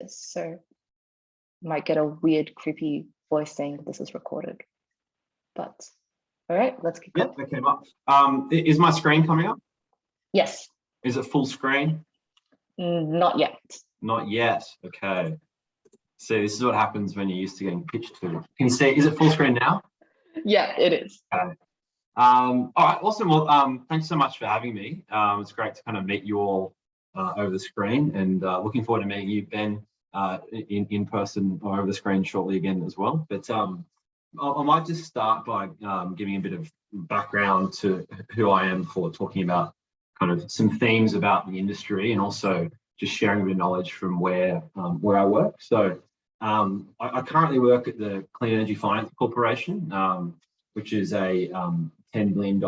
this, so you might get a weird, creepy voice saying that this is recorded. But all right, let's keep going. Yep, that came up. Is my screen coming up? Yes. Is it full screen? Not yet. Not yet. Okay. So this is what happens when you're used to getting pitched to. Can you see? Is it full screen now? Yeah, it is. Okay. All right, awesome. Well, thanks so much for having me. It's great to kind of meet you all over the screen, and looking forward to meeting you, Ben, in person or over the screen shortly again as well. But I might just start by giving a bit of background to who I am before talking about kind of some themes about the industry, and also just sharing a bit of knowledge from where I work. So I currently work at the Clean Energy Finance Corporation, which is a $10 billion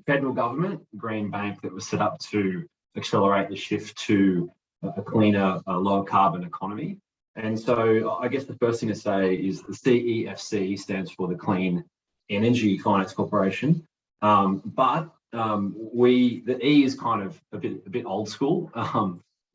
federal government green bank that was set up to accelerate the shift to a cleaner, lower carbon economy. And so I guess the first thing to say is the CEFC stands for the Clean Energy Finance Corporation. But the E is kind of a bit old school.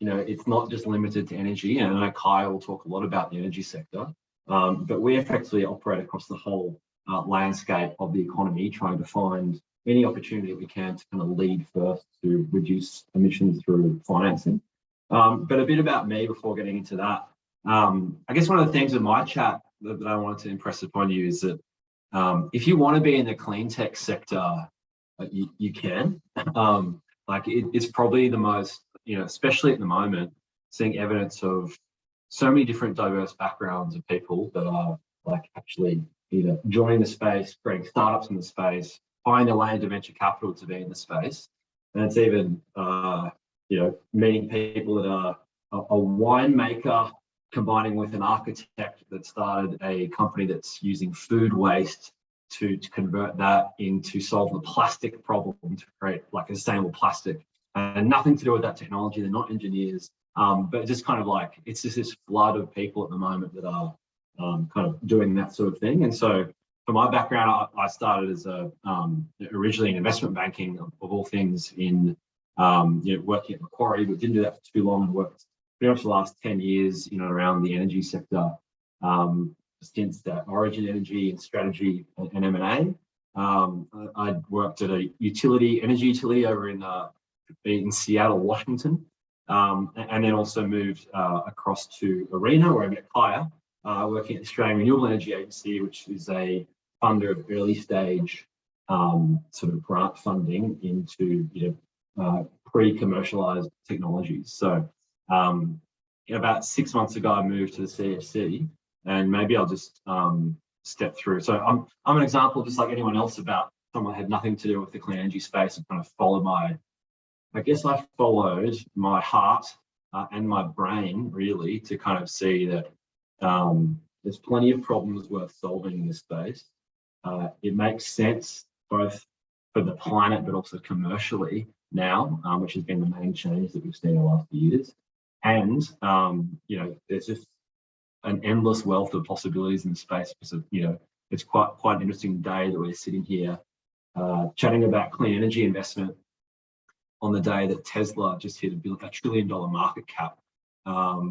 You know, it's not just limited to energy, and I know Kiya will talk a lot about the energy sector, but we effectively operate across the whole landscape of the economy, trying to find any opportunity that we can to kind of lead first to reduce emissions through financing. But a bit about me before getting into that. I guess one of the things in my chat that I wanted to impress upon you is that if you want to be in the clean tech sector, you can. It's probably the most, you know, especially at the moment, seeing evidence of so many different diverse backgrounds of people that are like actually either joining the space, creating startups in the space, finding a lane to venture capital to be in the space. And it's even, you know, meeting people that are a winemaker combining with an architect that started a company that's using food waste to convert that into solve the plastic problem to create like a sustainable plastic. And nothing to do with that technology. They're not engineers, but just kind of like, it's just this flood of people at the moment that are kind of doing that sort of thing. And so for my background, I started as originally in investment banking of all things in, you know, working at Macquarie, but didn't do that for too long, and worked pretty much the last 10 years, you know, around the energy sector, stints at Origin Energy and strategy and M&A. I worked at a energy utility over in Seattle, Washington, and then also moved across to Arena, where I met Kiya, working at the Australian Renewable Energy Agency, which is a funder of early stage sort of grant funding into, you know, pre-commercialized technologies. So about 6 months ago, I moved to the CEFC, and maybe I'll just step through. So I'm an example, just like anyone else, about someone that had nothing to do with the clean energy space and kind of followed I followed my heart and my brain really to kind of see that there's plenty of problems worth solving in this space. It makes sense both for the planet, but also commercially now, which has been the main change that we've seen in the last few years. And, you know, there's just an endless wealth of possibilities in the space because of, you know, it's quite an interesting day that we're sitting here chatting about clean energy investment on the day that Tesla just hit $1 trillion market cap,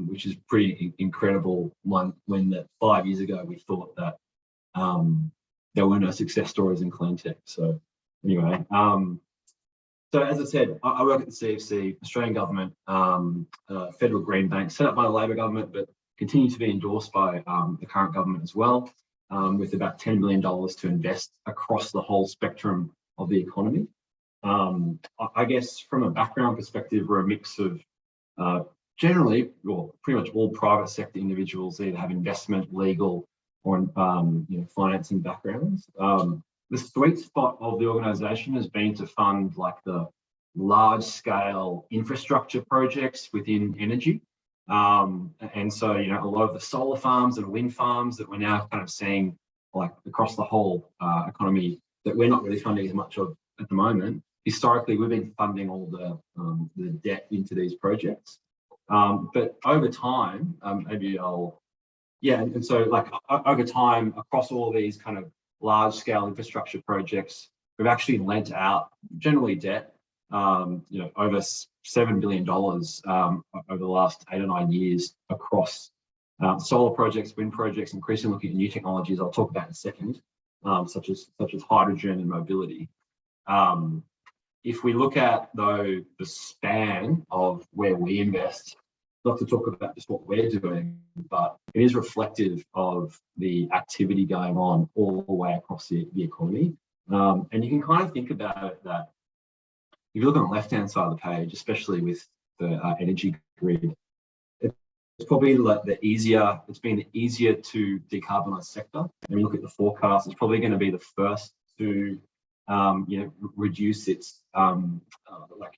which is pretty incredible when that 5 years ago we thought that there were no success stories in clean tech. So anyway, so as I said, I work at the CEFC, Australian government, federal green bank, set up by the Labor government, but continue to be endorsed by the current government as well, with about $10 billion to invest across the whole spectrum of the economy. I guess from a background perspective, we're a mix of generally, well, pretty much all private sector individuals either have investment, legal, or you know, financing backgrounds. The sweet spot of the organisation has been to fund like the large-scale infrastructure projects within energy. And so, you know, a lot of the solar farms and wind farms that we're now kind of seeing like across the whole economy that we're not really funding as much of at the moment. Historically, we've been funding all the debt into these projects. But over time, and so like over time, across all these kind of large scale infrastructure projects, we've actually lent out generally debt over $7 billion over the last 8 or 9 years across solar projects, wind projects, increasingly looking at new technologies I'll talk about in a second, such as hydrogen and mobility. If we look at, though, the span of where we invest, not to talk about just what we're doing, but it is reflective of the activity going on all the way across the economy. And you can kind of think about it that if you look on the left-hand side of the page, especially with the energy grid, it's probably like it's been the easier to decarbonize sector. And you look at the forecast, it's probably going to be the first to reduce its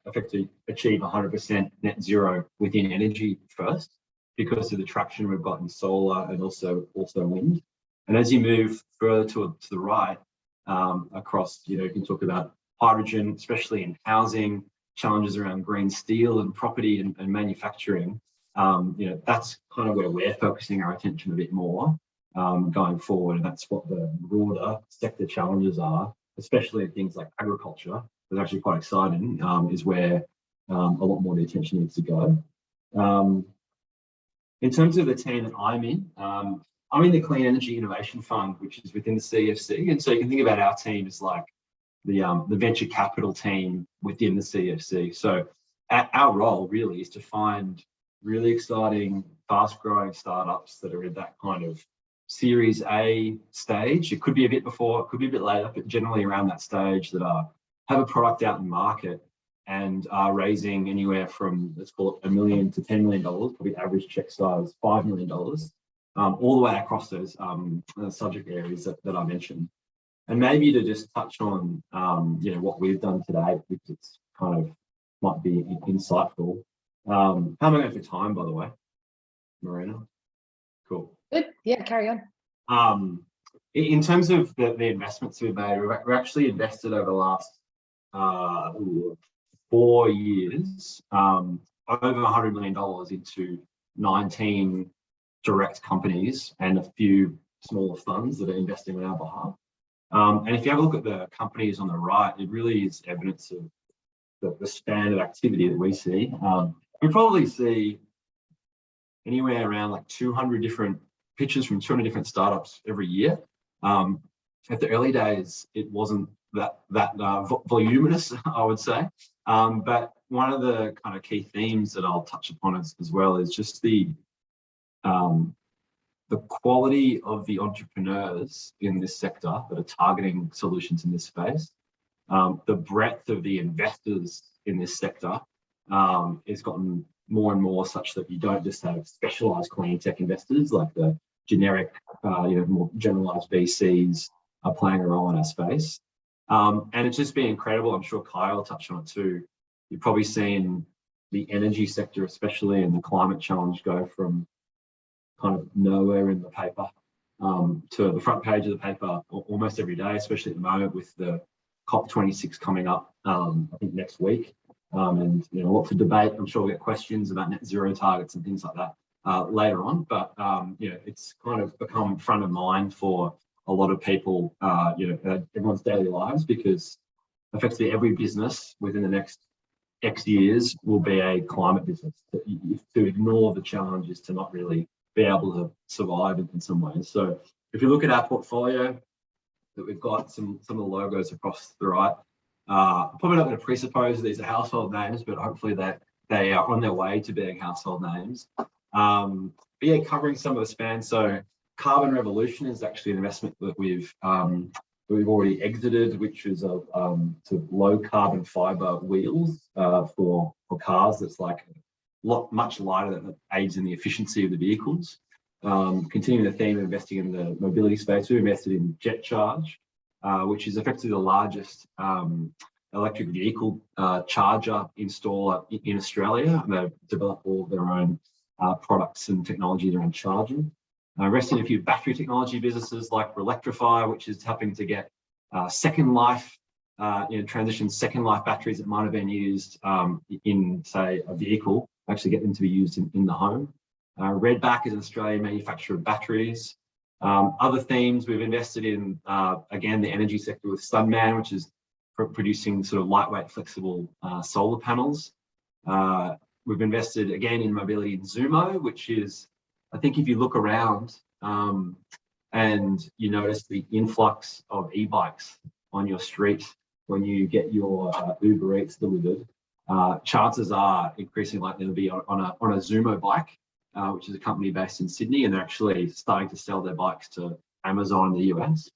effectively achieve 100% net zero within energy first, because of the traction we've got in solar and also wind. And as you move further to the right, across, you can talk about hydrogen, especially in housing, challenges around green steel and property and manufacturing. That's kind of where we're focusing our attention a bit more going forward. And that's what the broader sector challenges are, especially in things like agriculture. It's actually quite exciting, is where a lot more of the attention needs to go. In terms of the team that I'm in the Clean Energy Innovation Fund, which is within the CEFC. And so you can think about our team as like the venture capital team within the CEFC. So our role really is to find really exciting, fast-growing startups that are in that kind of Series A stage. It could be a bit before, it could be a bit later, but generally around that stage that have a product out in market and are raising anywhere from, let's call it $1 million to $10 million, probably average check size $5 million, all the way across those subject areas that I mentioned. And maybe to just touch on what we've done today, which it's kind of might be insightful. How am I going for time, by the way, Marina? Cool. Good. Yeah, carry on. In terms of the investments we've made, we're actually invested over the last 4 years over $100 million into 19 direct companies and a few smaller funds that are investing on our behalf. And if you have a look at the companies on the right, it really is evidence of the span of activity that we see. We probably see anywhere around like 200 different pitches from 200 different startups every year. At the early days, it wasn't that voluminous, I would say. But one of the kind of key themes that I'll touch upon as well is just the quality of the entrepreneurs in this sector that are targeting solutions in this space. The breadth of the investors in this sector has gotten more and more such that you don't just have specialized clean tech investors like the generic, more generalized VCs are playing a role in our space. And it's just been incredible. I'm sure Kiya will touch on it too. You've probably seen the energy sector, especially in the climate challenge, go from kind of nowhere in the paper to the front page of the paper almost every day, especially at the moment with the COP26 coming up, I think next week. And lots of debate. I'm sure we'll get questions about net zero targets and things like that later on. But it's kind of become front of mind for a lot of people, everyone's daily lives, because effectively every business within the next X years will be a climate business. To ignore the challenge is to not really be able to survive in some ways. So if you look at our portfolio, that we've got some of the logos across the right. I'm probably not going to presuppose these are household names, but hopefully they are on their way to being household names. But yeah, covering some of the span. So Carbon Revolution is actually an investment that we've already exited, which is to low carbon fiber wheels for cars. That's like much lighter, that aids in the efficiency of the vehicles. Continuing the theme of investing in the mobility space, we invested in Jet Charge, which is effectively the largest electric vehicle charger installer in Australia. And they've developed all of their own products and technologies around charging. Invested in a few battery technology businesses like Electrify, which is helping to get second life, transition second life batteries that might have been used in, say, a vehicle, actually get them to be used in the home. Redback is an Australian manufacturer of batteries. Other themes we've invested in, again, the energy sector with Sunman, which is producing sort of lightweight, flexible solar panels. We've invested again in mobility in Zumo, which is, I think if you look around and you notice the influx of e-bikes on your street when you get your Uber Eats delivered, chances are increasingly likely to be on a Zumo bike, which is a company based in Sydney, and they're actually starting to sell their bikes to Amazon in the US.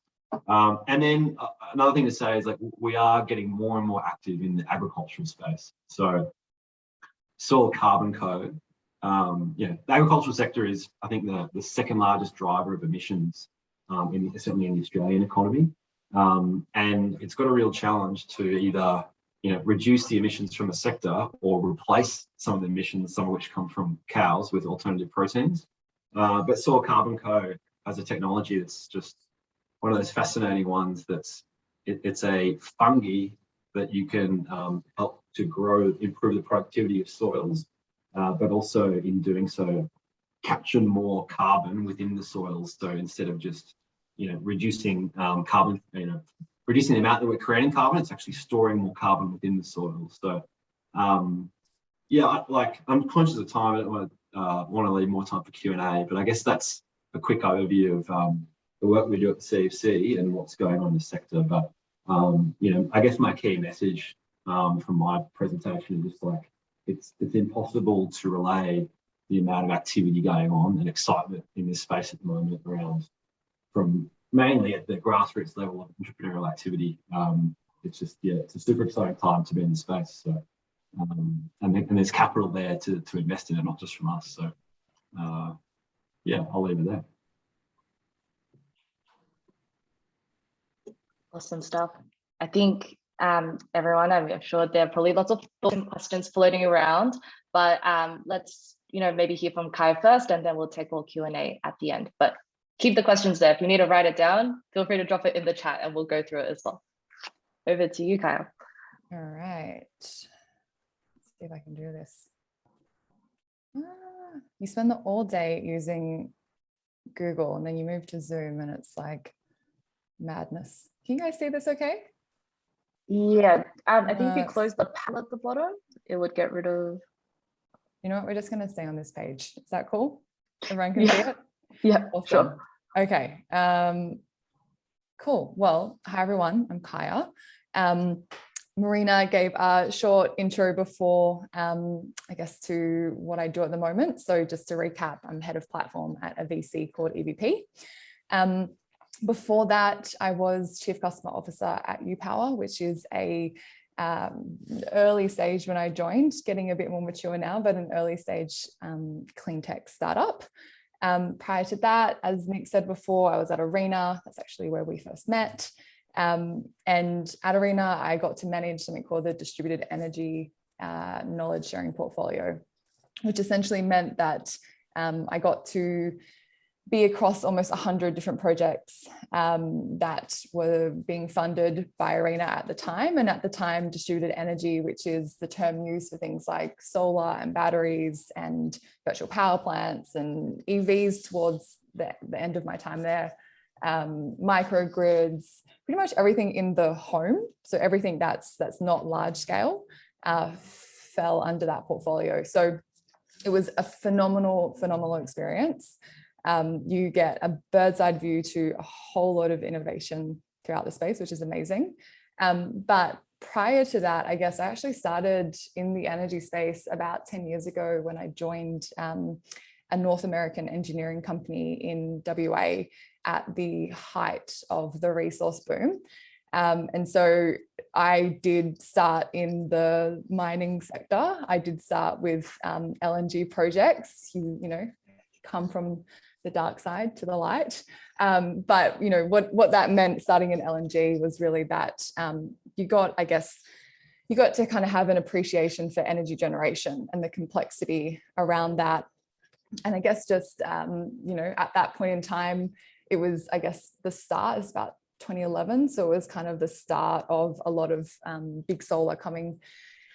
And then another thing to say is, like, we are getting more and more active in the agricultural space. So Soil Carbon Code, the agricultural sector is, I think, the second largest driver of emissions, certainly in the Australian economy. And it's got a real challenge to either reduce the emissions from the sector or replace some of the emissions, some of which come from cows, with alternative proteins. But Soil Carbon Code has a technology that's just one of those fascinating ones. It's a fungi that you can help to improve the productivity of soils, but also in doing so, capture more carbon within the soils. So instead of just reducing carbon, reducing the amount that we're creating carbon, it's actually storing more carbon within the soil. So I'm conscious of time. I don't want to leave more time for Q&A, but I guess that's a quick overview of the work we do at the CEFC and what's going on in the sector. But I guess my key message from my presentation is just like, it's impossible to relay the amount of activity going on and excitement in this space at the moment around, from mainly at the grassroots level of entrepreneurial activity. It's just, it's a super exciting time to be in the space. So, and there's capital there to invest in it, not just from us. So, I'll leave it there. Awesome stuff. I think everyone, I'm sure there are probably lots of thoughts and questions floating around, but let's maybe hear from Kiya first, and then we'll take all Q&A at the end. But keep the questions there. If you need to write it down, feel free to drop it in the chat and we'll go through it as well. Over to you, Kiya. All right. Let's see if I can do this. You spend the all day using Google and then you move to Zoom and it's like madness. Can you guys see this okay? Yeah, I think if you close the panel at the bottom, it would get rid of... You know what? We're just going to stay on this page. Is that cool? Everyone can see it? Yeah, awesome. Sure. Okay. Cool. Well, hi, everyone. I'm Kiya. Marina gave a short intro before, I guess, to what I do at the moment. So just to recap, I'm head of platform at a VC called EVP. Before that, I was Chief Customer Officer at UPower, which is a early stage when I joined, getting a bit more mature now, but an early stage Cleantech startup. Prior to that, as Nick said before, I was at Arena. That's actually where we first met. And at Arena, I got to manage something called the Distributed Energy Knowledge Sharing Portfolio, which essentially meant that I got to be across almost 100 different projects that were being funded by Arena at the time. And at the time, distributed energy, which is the term used for things like solar and batteries and virtual power plants and EVs towards the end of my time there, microgrids, pretty much everything in the home. So everything that's not large scale fell under that portfolio. So it was a phenomenal experience. You get a bird's eye view to a whole lot of innovation throughout the space, which is amazing. But prior to that, I guess I actually started in the energy space about 10 years ago when I joined a North American engineering company in WA at the height of the resource boom. And so I did start in the mining sector. I did start with LNG projects. You come from the dark side to the light. But what that meant starting in LNG was really that you got to kind of have an appreciation for energy generation and the complexity around that. And I guess just, at that point in time, it was, I guess, the start is about 2011. So it was kind of the start of a lot of big solar coming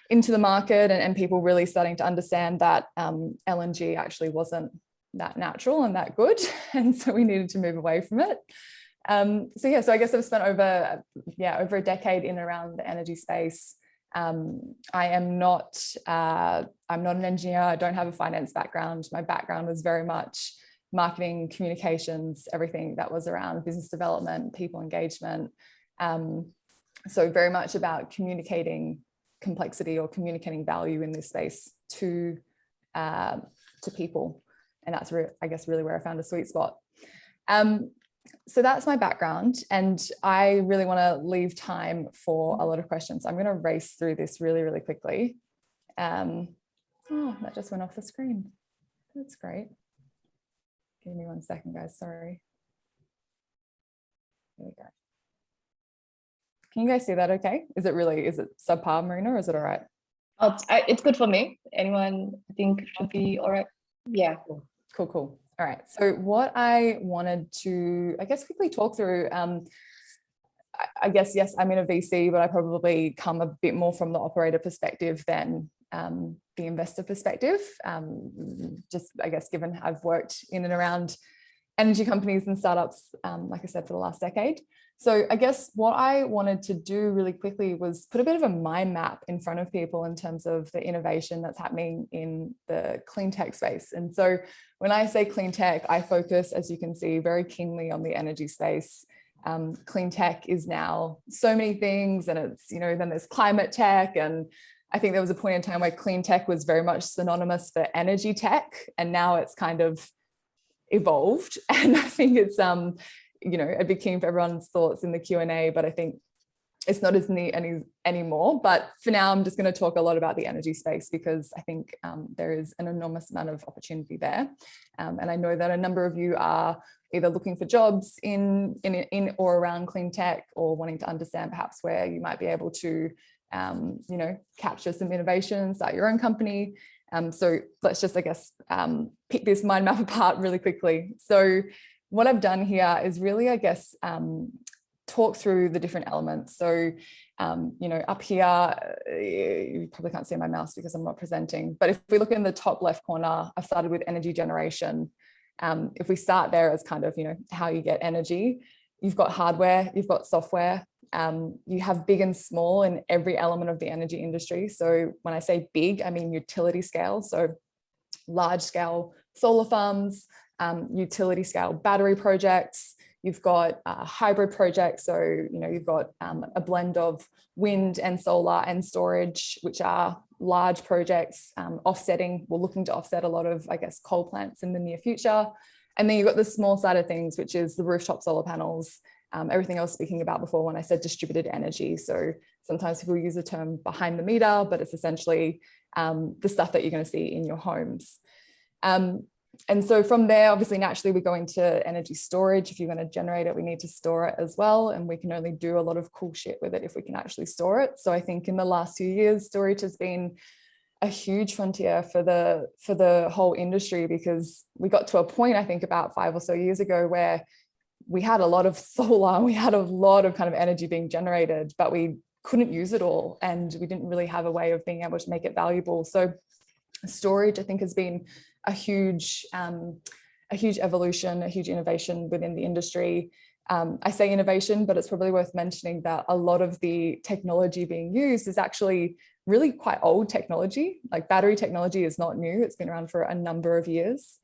into the market and people really starting to understand that LNG actually wasn't that natural and that good. And so we needed to move away from it. So yeah, so I guess I've spent over a decade in and around the energy space. I'm not an engineer. I don't have a finance background. My background was very much marketing, communications, everything that was around business development, people engagement. So very much about communicating complexity or communicating value in this space to people. And that's I guess really where I found a sweet spot. So that's my background, and I really want to leave time for a lot of questions. I'm going to race through this really, really quickly. Oh, that just went off the screen. That's great. Give me 1 second, guys. Sorry. Here we go. Can you guys see that okay? Is it subpar, Marina, or is it all right? Oh, it's good for me. Anyone I think should be all right. Yeah. Cool. All right. So what I wanted to, I guess, quickly talk through, I guess, yes, I'm in a VC, but I probably come a bit more from the operator perspective than the investor perspective. Just, I guess, given I've worked in and around energy companies and startups, like I said, for the last decade. So I guess what I wanted to do really quickly was put a bit of a mind map in front of people in terms of the innovation that's happening in the clean tech space. And so when I say clean tech, I focus, as you can see, very keenly on the energy space. Clean tech is now so many things, and it's, then there's climate tech. And I think there was a point in time where clean tech was very much synonymous for energy tech, and now it's kind of evolved. And I think it's I'd be keen for everyone's thoughts in the Q&A, but I think it's not as neat anymore. But for now, I'm just going to talk a lot about the energy space, because I think there is an enormous amount of opportunity there. And I know that a number of you are either looking for jobs in or around clean tech, or wanting to understand perhaps where you might be able to capture some innovation, start your own company. So let's just, I guess, pick this mind map apart really quickly. So what I've done here is really, I guess, talk through the different elements. So, up here, you probably can't see my mouse because I'm not presenting, but if we look in the top left corner, I've started with energy generation. If we start there as kind of, how you get energy, you've got hardware, you've got software, you have big and small in every element of the energy industry. So when I say big, I mean utility scale. So large scale solar farms, utility scale battery projects, you've got hybrid projects. So, you've got a blend of wind and solar and storage, which are large projects, offsetting. We're looking to offset a lot of, I guess, coal plants in the near future. And then you've got the small side of things, which is the rooftop solar panels, everything I was speaking about before when I said distributed energy. So sometimes people use the term behind the meter, but it's essentially the stuff that you're going to see in your homes. And so from there, obviously, naturally, we go into energy storage. If you're going to generate it, we need to store it as well. And we can only do a lot of cool shit with it if we can actually store it. So I think in the last few years, storage has been a huge frontier for the whole industry, because we got to a point, I think about 5 or so years ago, where we had a lot of solar, we had a lot of kind of energy being generated, but we couldn't use it all. And we didn't really have a way of being able to make it valuable. So storage, I think, has been a huge evolution, a huge innovation within the industry. I say innovation, but it's probably worth mentioning that a lot of the technology being used is actually really quite old technology. Like battery technology is not new. It's been around for a number of years.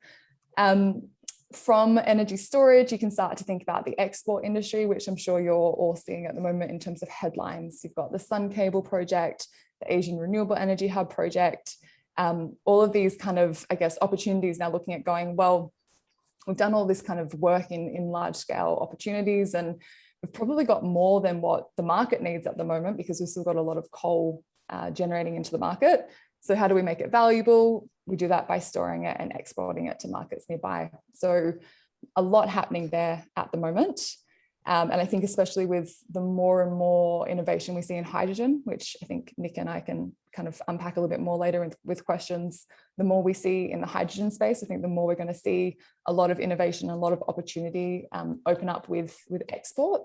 From energy storage, you can start to think about the export industry, which I'm sure you're all seeing at the moment in terms of headlines. You've got the Sun Cable project, the Asian Renewable Energy Hub project, all of these kind of, I guess, opportunities now looking at going, well, we've done all this kind of work in large scale opportunities, and we've probably got more than what the market needs at the moment, because we've still got a lot of coal generating into the market. So how do we make it valuable? We do that by storing it and exporting it to markets nearby. So a lot happening there at the moment. And I think especially with the more and more innovation we see in hydrogen, which I think Nick and I can kind of unpack a little bit more later with questions, the more we see in the hydrogen space, I think the more we're going to see a lot of innovation, a lot of opportunity open up with export.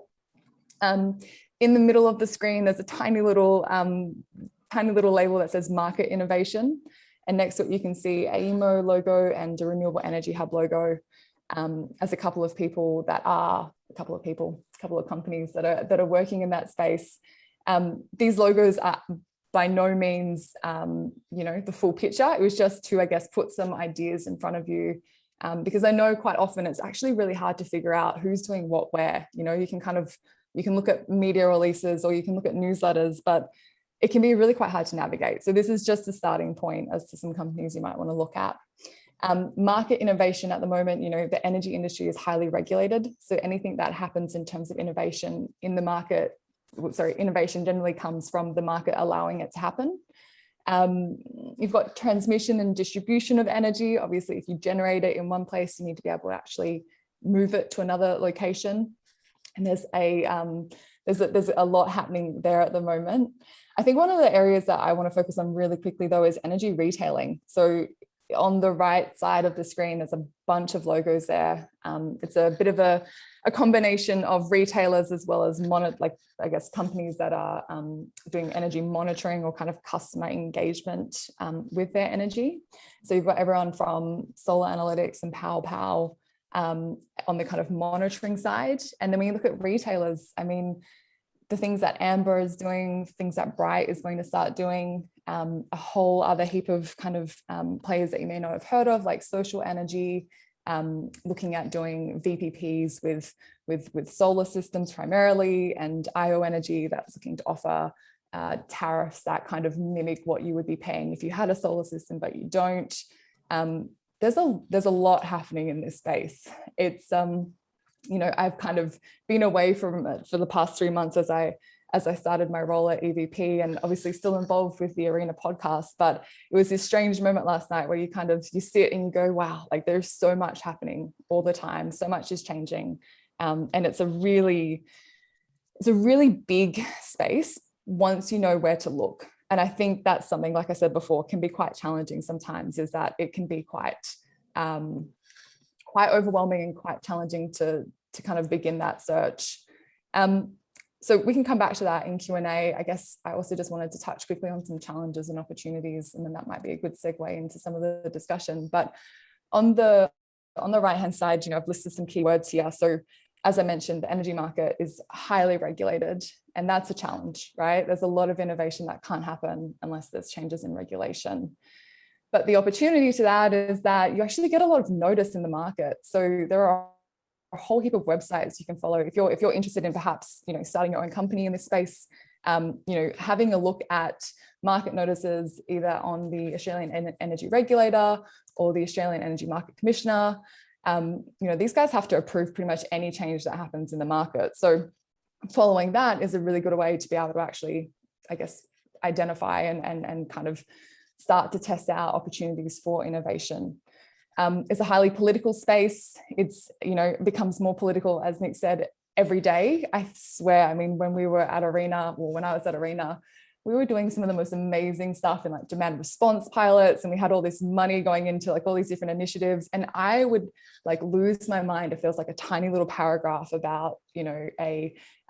In the middle of the screen, there's a tiny little label that says market innovation. And next to it, you can see a AEMO logo and a Renewable Energy Hub logo. as a couple of companies that are working in that space. These logos are by no means, the full picture. It was just to, I guess, put some ideas in front of you, because I know quite often it's actually really hard to figure out who's doing what where. You can look at media releases or you can look at newsletters, but it can be really quite hard to navigate. So this is just a starting point as to some companies you might want to look at. Market innovation at the moment, the energy industry is highly regulated. So anything that happens in terms of innovation in the market, innovation generally comes from the market allowing it to happen. You've got transmission and distribution of energy. Obviously, if you generate it in one place, you need to be able to actually move it to another location. And there's a lot happening there at the moment. I think one of the areas that I want to focus on really quickly, though, is energy retailing. So on the right side of the screen, there's a bunch of logos there. It's a bit of a combination of retailers as well as companies that are doing energy monitoring or kind of customer engagement with their energy. So you've got everyone from Solar Analytics and Pow on the kind of monitoring side. And then when you look at retailers, I mean, the things that Amber is doing, things that Bright is going to start doing, a whole other heap of kind of players that you may not have heard of, like Social Energy, looking at doing VPPs with solar systems primarily, and IO Energy that's looking to offer tariffs that kind of mimic what you would be paying if you had a solar system, but you don't. There's a lot happening in this space. It's I've kind of been away from it for the past 3 months as I started my role at EVP, and obviously still involved with the Arena podcast. But it was this strange moment last night where you sit and you go, wow, like there's so much happening all the time. So much is changing. And it's a really big space once you know where to look. And I think that's something, like I said before, can be quite challenging sometimes, is that it can be quite overwhelming and quite challenging to kind of begin that search. So we can come back to that in Q&A. I guess I also just wanted to touch quickly on some challenges and opportunities, and then that might be a good segue into some of the discussion. But on the right-hand side, I've listed some keywords here. So as I mentioned, the energy market is highly regulated, and that's a challenge, right? There's a lot of innovation that can't happen unless there's changes in regulation. But the opportunity to that is that you actually get a lot of notice in the market. So there are a whole heap of websites you can follow if you're interested in perhaps starting your own company in this space. Having a look at market notices either on the Australian Energy Regulator or the Australian Energy Market Commissioner. These guys have to approve pretty much any change that happens in the market. So following that is a really good way to be able to actually, I guess, identify and kind of start to test out opportunities for innovation. It's a highly political space. It becomes more political, as Nick said, every day. I swear, I mean, when I was at Arena, we were doing some of the most amazing stuff in like demand response pilots, and we had all this money going into like all these different initiatives. And I would like lose my mind if there was like a tiny little paragraph about,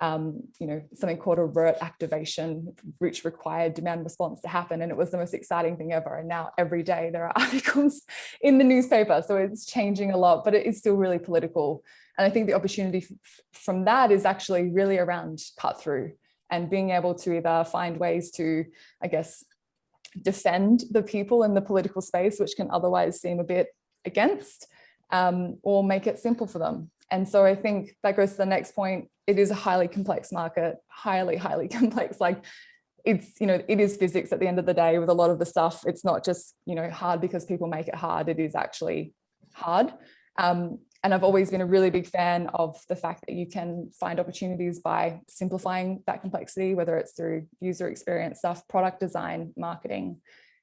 something called a RERT activation, which required demand response to happen. And it was the most exciting thing ever. And now every day there are articles in the newspaper. So it's changing a lot, but it is still really political. And I think the opportunity from that is actually really around cut through and being able to either find ways to, I guess, defend the people in the political space, which can otherwise seem a bit against, or make it simple for them. And so I think that goes to the next point. It is a highly complex market, highly, highly complex. Like it is physics at the end of the day with a lot of the stuff. It's not just, hard because people make it hard. It is actually hard. And I've always been a really big fan of the fact that you can find opportunities by simplifying that complexity, whether it's through user experience stuff, product design, marketing.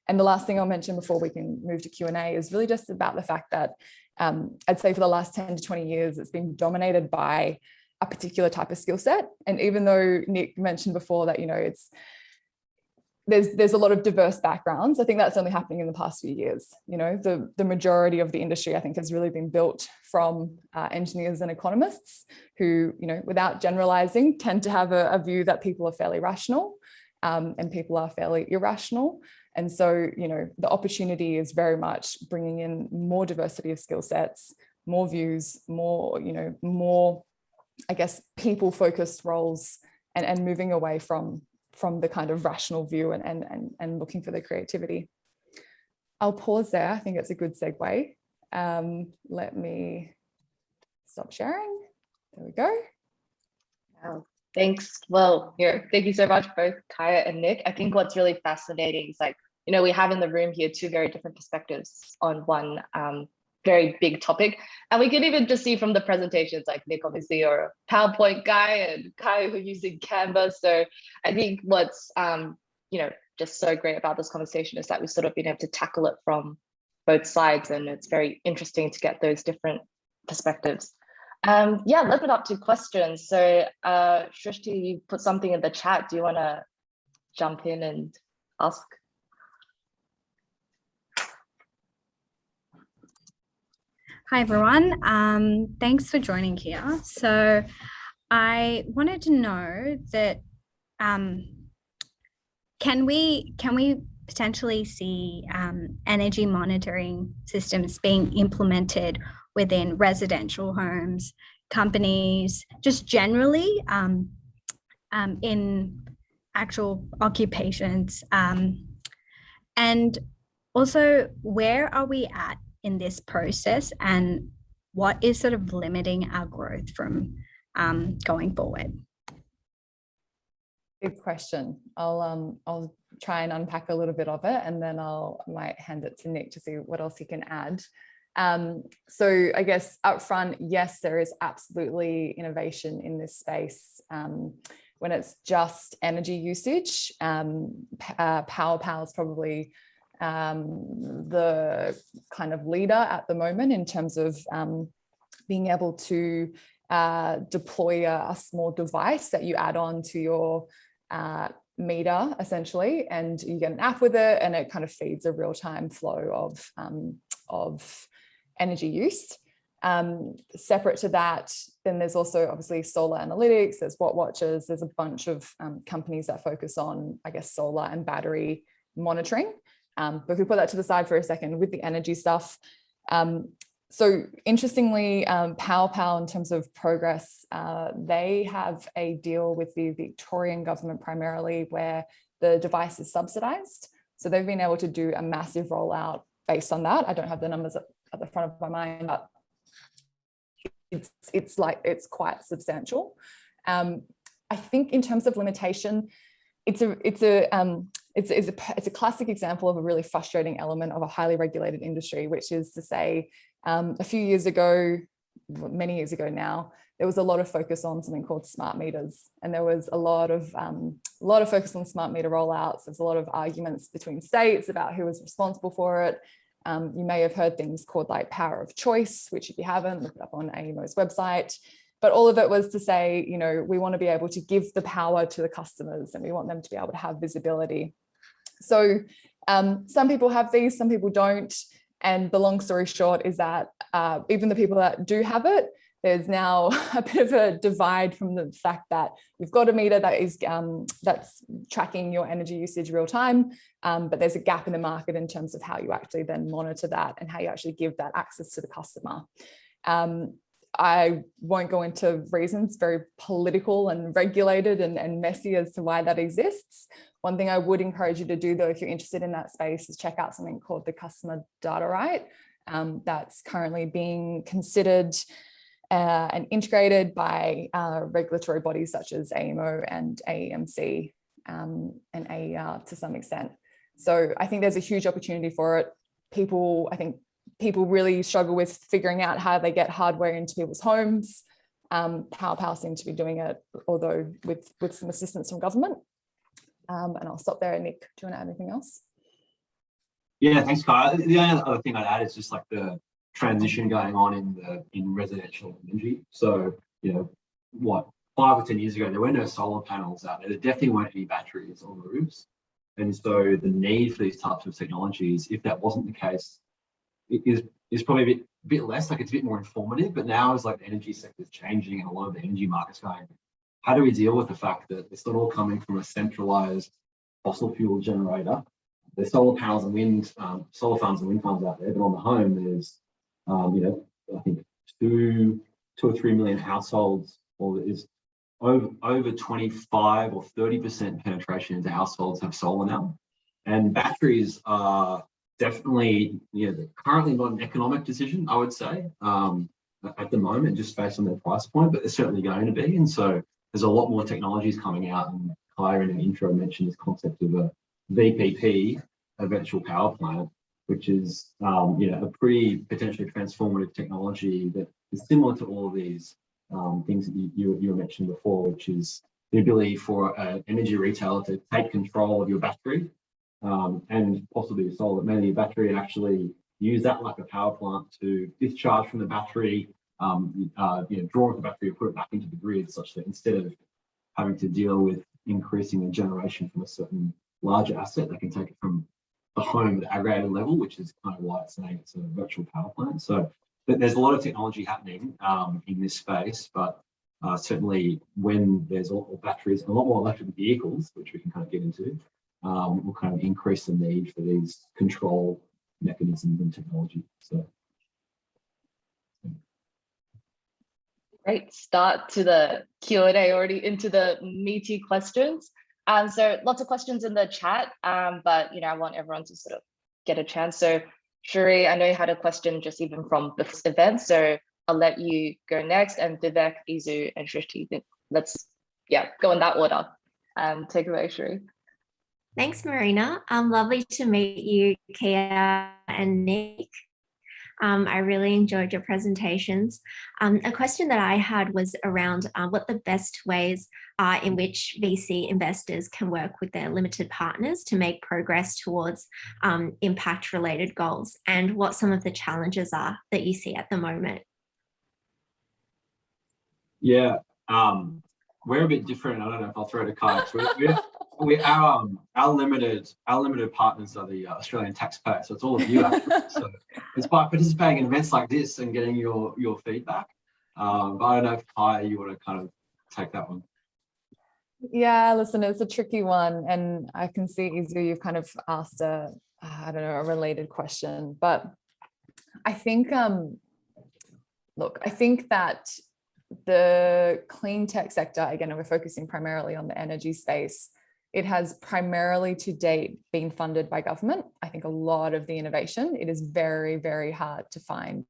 And the last thing I'll mention before we can move to Q&A is really just about the fact that I'd say for the last 10 to 20 years, it's been dominated by a particular type of skill set. And even though Nick mentioned before that, there's a lot of diverse backgrounds, I think that's only happening in the past few years. The majority of the industry, I think, has really been built from engineers and economists who, without generalizing, tend to have a view that people are fairly rational and people are fairly irrational. And so, the opportunity is very much bringing in more diversity of skill sets, more views, more, more, I guess, people-focused roles, and moving away from the kind of rational view and looking for the creativity. I'll pause there. I think it's a good segue. Let me stop sharing. There we go. Wow. Thanks. Well, thank you so much, both Kiya and Nick. I think what's really fascinating is, like, we have in the room here two very different perspectives on one very big topic. And we can even just see from the presentations, like Nick, obviously, you're a PowerPoint guy, and Kiya, who's using Canva. So I think what's, just so great about this conversation is that we've sort of been able to tackle it from both sides. And it's very interesting to get those different perspectives. Let's open up to questions. So Shrishti, you put something in the chat. Do you want to jump in and ask? Hi, everyone. Thanks for joining here. So I wanted to know that can we potentially see energy monitoring systems being implemented within residential homes, companies, just generally in actual occupations? And also, where are we at in this process, and what is sort of limiting our growth from going forward? Good question. I'll try and unpack a little bit of it, and then I might hand it to Nick to see what else he can add. So I guess up front, yes, there is absolutely innovation in this space. When it's just energy usage, PowerPal is probably the kind of leader at the moment in terms of being able to deploy a small device that you add on to your meter, essentially, and you get an app with it, and it kind of feeds a real-time flow of energy use. Separate to that, then there's also obviously solar analytics, there's watt watchers, there's a bunch of companies that focus on, I guess, solar and battery monitoring. But if we put that to the side for a second with the energy stuff, so interestingly, PowerPal, in terms of progress, they have a deal with the Victorian government primarily where the device is subsidized. So they've been able to do a massive rollout based on that. I don't have the numbers at the front of my mind, but it's quite substantial. I think in terms of limitation, it's a classic example of a really frustrating element of a highly regulated industry, which is to say, a few years ago, many years ago now, there was a lot of focus on something called smart meters, and there was a lot of focus on smart meter rollouts. There's a lot of arguments between states about who was responsible for it. You may have heard things called like power of choice, which if you haven't, look it up on AEMO's website. But all of it was to say, we want to be able to give the power to the customers, and we want them to be able to have visibility. So some people have these, some people don't. And the long story short is that even the people that do have it, there's now a bit of a divide from the fact that you've got a meter that is that's tracking your energy usage real time, but there's a gap in the market in terms of how you actually then monitor that and how you actually give that access to the customer. I won't go into reasons, very political and regulated and messy as to why that exists. One thing I would encourage you to do, though, if you're interested in that space, is check out something called the customer data right. That's currently being considered and integrated by regulatory bodies such as AEMO and AEMC and AER to some extent. So I think there's a huge opportunity for it. I think people really struggle with figuring out how they get hardware into people's homes. PowerPal seems to be doing it, although with some assistance from government. And I'll stop there. Nick, do you want to add anything else? Yeah, thanks, Kiya. The only other thing I'd add is just like the transition going on in residential energy. So, 5 or 10 years ago, there were no solar panels out there. There definitely weren't any batteries on the roofs. And so the need for these types of technologies, if that wasn't the case, is probably a bit less, like it's a bit more informative. But now as like the energy sector is changing and a lot of the energy markets going, how do we deal with the fact that it's not all coming from a centralized fossil fuel generator? There's solar panels and solar farms and wind farms out there, but on the home there's, I think 2 or 3 million households, or is over 25 or 30% penetration into households have solar now. And batteries are definitely, currently not an economic decision, I would say, at the moment, just based on their price point, but they're certainly going to be. And so there's a lot more technologies coming out, and Kiya in the intro mentioned this concept of a VPP, a virtual power plant, which is a pretty potentially transformative technology that is similar to all of these things that you were mentioning before, which is the ability for an energy retailer to take control of your battery and possibly your solar, mainly your battery, and actually use that like a power plant to discharge from the battery, draw the battery and put it back into the grid, such that instead of having to deal with increasing the generation from a certain larger asset, they can take it from the home at aggregated level, which is kind of why it's saying it's a virtual power plant. So there's a lot of technology happening in this space, but certainly when there's all batteries and a lot more electric vehicles, which we can kind of get into, will kind of increase the need for these control mechanisms and technology. So great start to the Q&A, already into the meaty questions. So lots of questions in the chat, but I want everyone to sort of get a chance. So Shuri, I know you had a question just even from the first event, so I'll let you go next, and Vivek, Izu, and Shrishti, let's go in that order. Take it away, Shuri. Thanks, Marina. Lovely to meet you, Kiya and Nick. I really enjoyed your presentations. A question that I had was around what the best ways are in which VC investors can work with their limited partners to make progress towards impact-related goals, and what some of the challenges are that you see at the moment. Yeah, we're a bit different. I don't know if I'll throw to Kiya. Our limited partners are the Australian taxpayer, so it's all of you actually. So it's by participating in events like this and getting your feedback. But I don't know if Kiya, you want to kind of take that one. Yeah, listen, it's a tricky one, and I can see, Izu, you've kind of asked a related question, but I think, I think that the clean tech sector, again, and we're focusing primarily on the energy space, it has primarily to date been funded by government. I think a lot of the innovation, it is very, very hard to find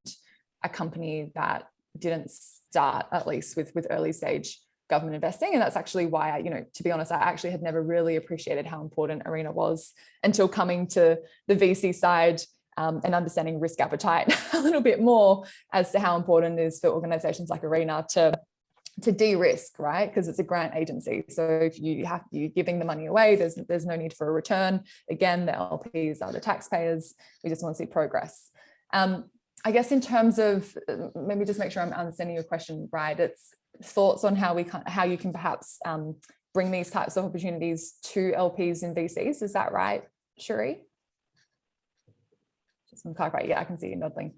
a company that didn't start at least with early stage government investing. And that's actually why to be honest, I actually had never really appreciated how important ARENA was until coming to the VC side and understanding risk appetite a little bit more as to how important it is for organizations like ARENA to de-risk, right? Because it's a grant agency. So if you're giving the money away, there's no need for a return. Again, the LPs are the taxpayers. We just want to see progress. I guess in terms of, maybe just make sure I'm understanding your question right, it's thoughts on how you can perhaps bring these types of opportunities to LPs and VCs. Is that right, Shuri? Right, yeah, I can see you nodding.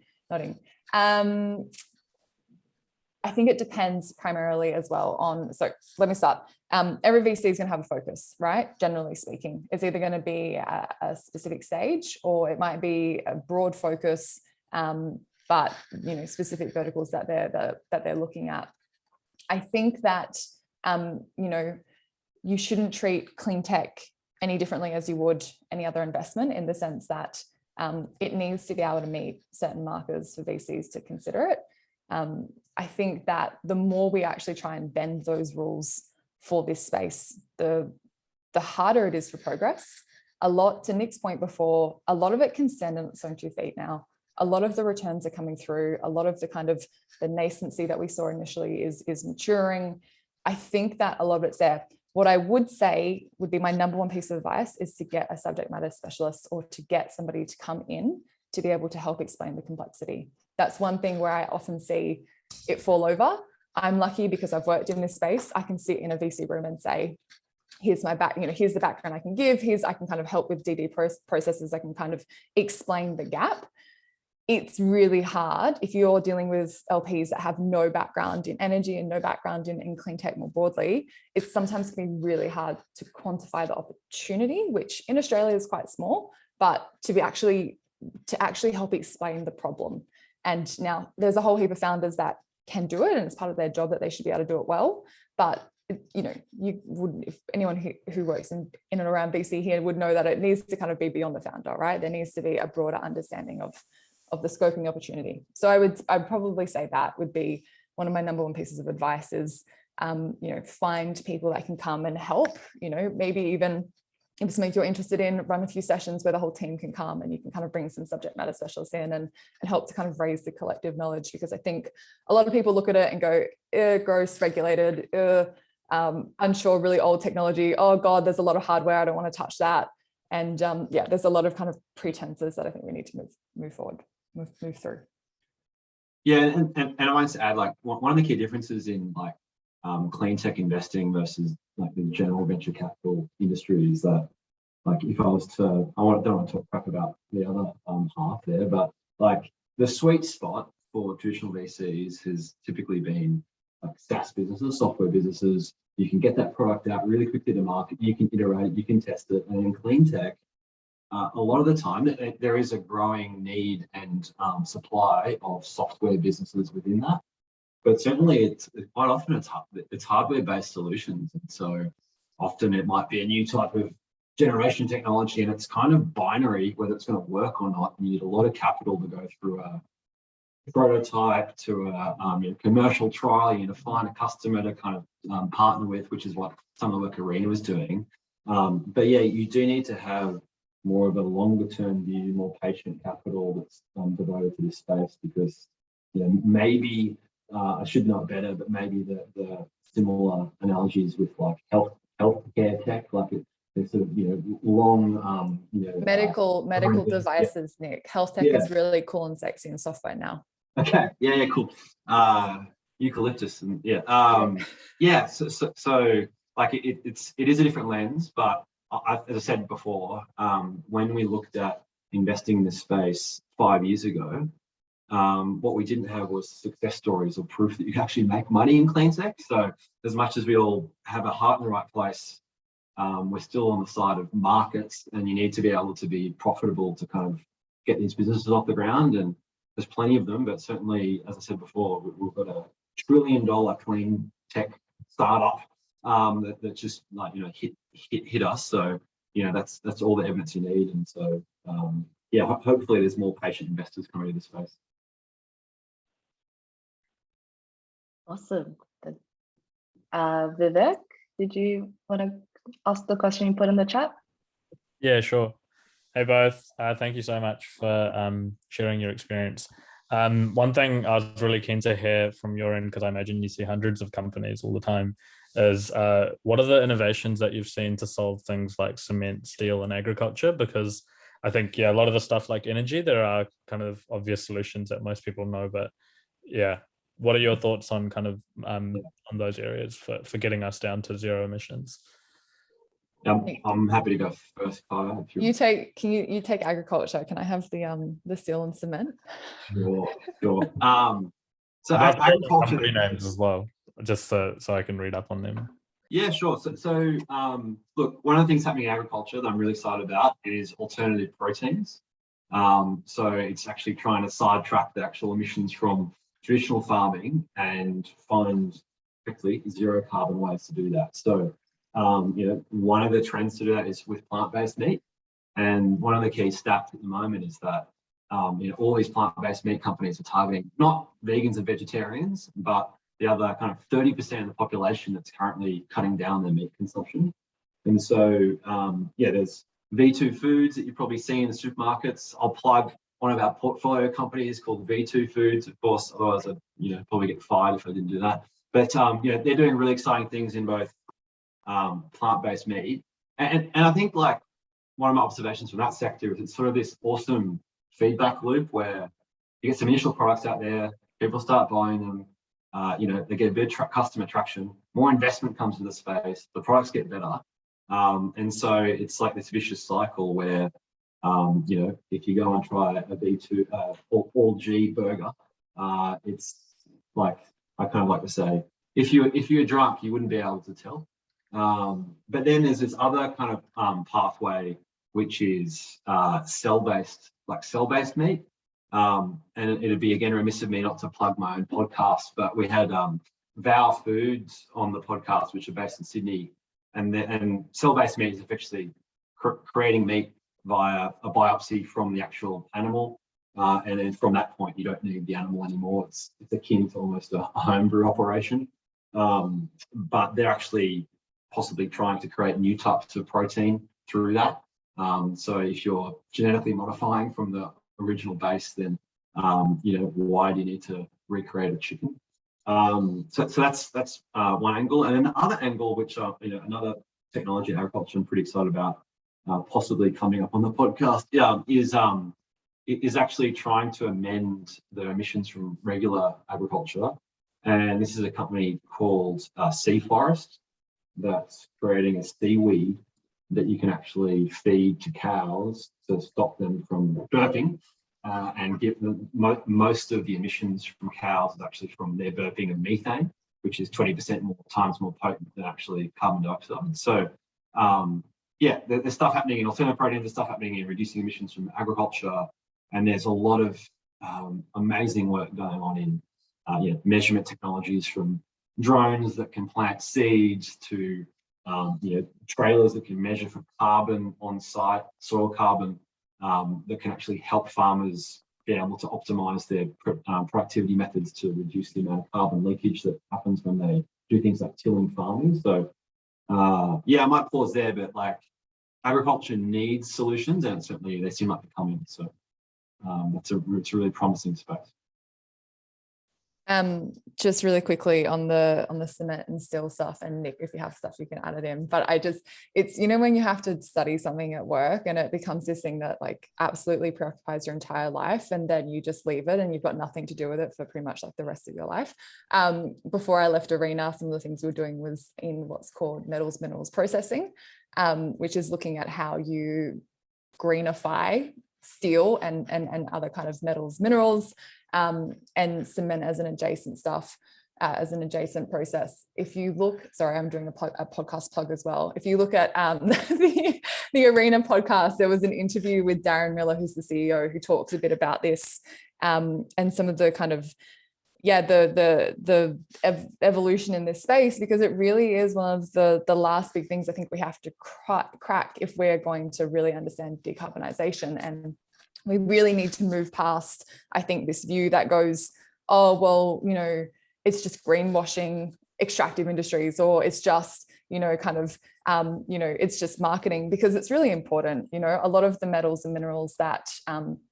I think it depends primarily as well on, so let me start. Every VC is going to have a focus, right? Generally speaking, it's either going to be a specific stage, or it might be a broad focus, but specific verticals that they're looking at. I think that you shouldn't treat clean tech any differently as you would any other investment, in the sense that it needs to be able to meet certain markers for VCs to consider it. I think that the more we actually try and bend those rules for this space, the harder it is for progress. A lot, to Nick's point before, a lot of it can stand on its own 2 feet now. A lot of the returns are coming through. A lot of the kind of the nascency that we saw initially is maturing. I think that a lot of it's there. What I would say would be my number one piece of advice is to get a subject matter specialist, or to get somebody to come in to be able to help explain the complexity. That's one thing where I often see it fall over. I'm lucky because I've worked in this space. I can sit in a VC room and say, here's my here's the background I can give. I can kind of help with DD processes. I can kind of explain the gap. It's really hard if you're dealing with LPs that have no background in energy and no background in clean tech more broadly. It's sometimes can be really hard to quantify the opportunity, which in Australia is quite small, but to actually help explain the problem. And now there's a whole heap of founders that can do it, and it's part of their job that they should be able to do it well. But you know, you wouldn't, if anyone who works in and around VC here would know that it needs to kind of be beyond the founder, right? There needs to be a broader understanding of the scoping opportunity. So I'd probably say that would be one of my number one pieces of advice is, you know, find people that can come and help, you know, maybe even if it's something you're interested in, run a few sessions where the whole team can come and you can kind of bring some subject matter specialists in and help to kind of raise the collective knowledge. Because I think a lot of people look at it and go, gross, regulated, unsure, really old technology. Oh God, there's a lot of hardware. I don't want to touch that. And yeah, there's a lot of kind of pretenses that I think we need to move through. Yeah, and I wanted to add, like, one of the key differences in like clean tech investing versus like the general venture capital industry is that, like, if I was to, don't want to talk crap about the other half there, but like the sweet spot for traditional VCs has typically been like SaaS businesses, software businesses. You can get that product out really quickly to market, you can iterate, you can test it. And in clean tech, a lot of the time there is a growing need and supply of software businesses within that. But certainly it's quite often it's hardware-based solutions. And so often it might be a new type of generation technology and it's kind of binary whether it's going to work or not. You need a lot of capital to go through a prototype to a commercial trial. You need to find a customer to kind of partner with, which is what some of the work Arena was doing. But yeah, you do need to have more of a longer term view, more patient capital that's devoted to this space, because maybe I should know it better, but maybe the similar analogies with like healthcare tech, like it's sort of long medical devices. Yeah. Nick, health tech is really cool and sexy in software now. Okay, yeah, cool. Eucalyptus and So like it is a different lens, but as I said before, when we looked at investing in this space 5 years ago, what we didn't have was success stories or proof that you can actually make money in clean tech. So as much as we all have a heart in the right place, we're still on the side of markets, and you need to be able to be profitable to kind of get these businesses off the ground. And there's plenty of them, but certainly, as I said before, we've got $1 trillion clean tech startup that just like hit us. So that's all the evidence you need. And so hopefully there's more patient investors coming into the space. Awesome. Vivek, did you want to ask the question you put in the chat? Yeah, sure. Hey both, thank you so much for sharing your experience. One thing I was really keen to hear from your end, because I imagine you see hundreds of companies all the time, is what are the innovations that you've seen to solve things like cement, steel, and agriculture? Because I think, a lot of the stuff like energy, there are kind of obvious solutions that most people know, but what are your thoughts on kind of on those areas for getting us down to zero emissions? I'm happy to go first. You take agriculture. Can I have the steel and cement? Sure. So agriculture names as well, just so I can read up on them. Yeah, sure. So look, one of the things happening in agriculture that I'm really excited about is alternative proteins. So it's actually trying to sidetrack the actual emissions from traditional farming and find quickly zero carbon ways to do that. So one of the trends to do that is with plant-based meat. And one of the key stats at the moment is that all these plant-based meat companies are targeting not vegans and vegetarians, but the other kind of 30% of the population that's currently cutting down their meat consumption. And so, there's V2 Foods that you probably see in the supermarkets. I'll plug one of our portfolio companies called V2 Foods, of course, otherwise I'd probably get fired if I didn't do that. But they're doing really exciting things in both plant-based meat. And I think like one of my observations from that sector is it's sort of this awesome feedback loop where you get some initial products out there, people start buying them, they get a bit of customer traction, more investment comes to the space, the products get better. And so it's like this vicious cycle where, if you go and try a V2 all G burger, it's like, I kind of like to say, if you're drunk, you wouldn't be able to tell. But then there's this other kind of pathway, which is cell-based meat. And it'd be, again, remiss of me not to plug my own podcast, but we had Vow Foods on the podcast, which are based in Sydney, and cell-based meat is effectively creating meat via a biopsy from the actual animal. And then from that point, you don't need the animal anymore. It's akin to almost a homebrew operation. But they're actually possibly trying to create new types of protein through that. So if you're genetically modifying from the original base, then why do you need to recreate a chicken? So that's one angle, and then the other angle, which another technology in agriculture I'm pretty excited about, possibly coming up on the podcast, is actually trying to amend the emissions from regular agriculture. And this is a company called Sea Forest that's creating a seaweed that you can actually feed to cows to stop them from burping, and give them most of the emissions from cows is actually from their burping of methane, which is 20% more times more potent than actually carbon dioxide. So there's stuff happening in alternative proteins, there's stuff happening in reducing emissions from agriculture, and there's a lot of amazing work going on in measurement technologies, from drones that can plant seeds to trailers that can measure for carbon on site, soil carbon, that can actually help farmers be able to optimize their productivity methods to reduce the amount of carbon leakage that happens when they do things like tilling farming. So I might pause there, but like, agriculture needs solutions, and certainly they seem like they're coming. So it's a really promising space. Just really quickly on the cement and steel stuff, and Nick, if you have stuff you can add it in, but it's when you have to study something at work and it becomes this thing that like absolutely preoccupies your entire life, and then you just leave it and you've got nothing to do with it for pretty much like the rest of your life. Before I left Arena, some of the things we were doing was in what's called metals minerals processing, which is looking at how you greenify steel and other kind of metals, minerals, and cement as an adjacent as an adjacent process. If you look, sorry, I'm doing a podcast plug as well. If you look at the Arena podcast, there was an interview with Darren Miller, who's the CEO, who talks a bit about this, and some of the kind of the evolution in this space, because it really is one of the last big things I think we have to crack if we're going to really understand decarbonisation. And we really need to move past, I think, this view that goes, oh, well, it's just greenwashing extractive industries, or it's just, it's just marketing, because it's really important. A lot of the metals and minerals that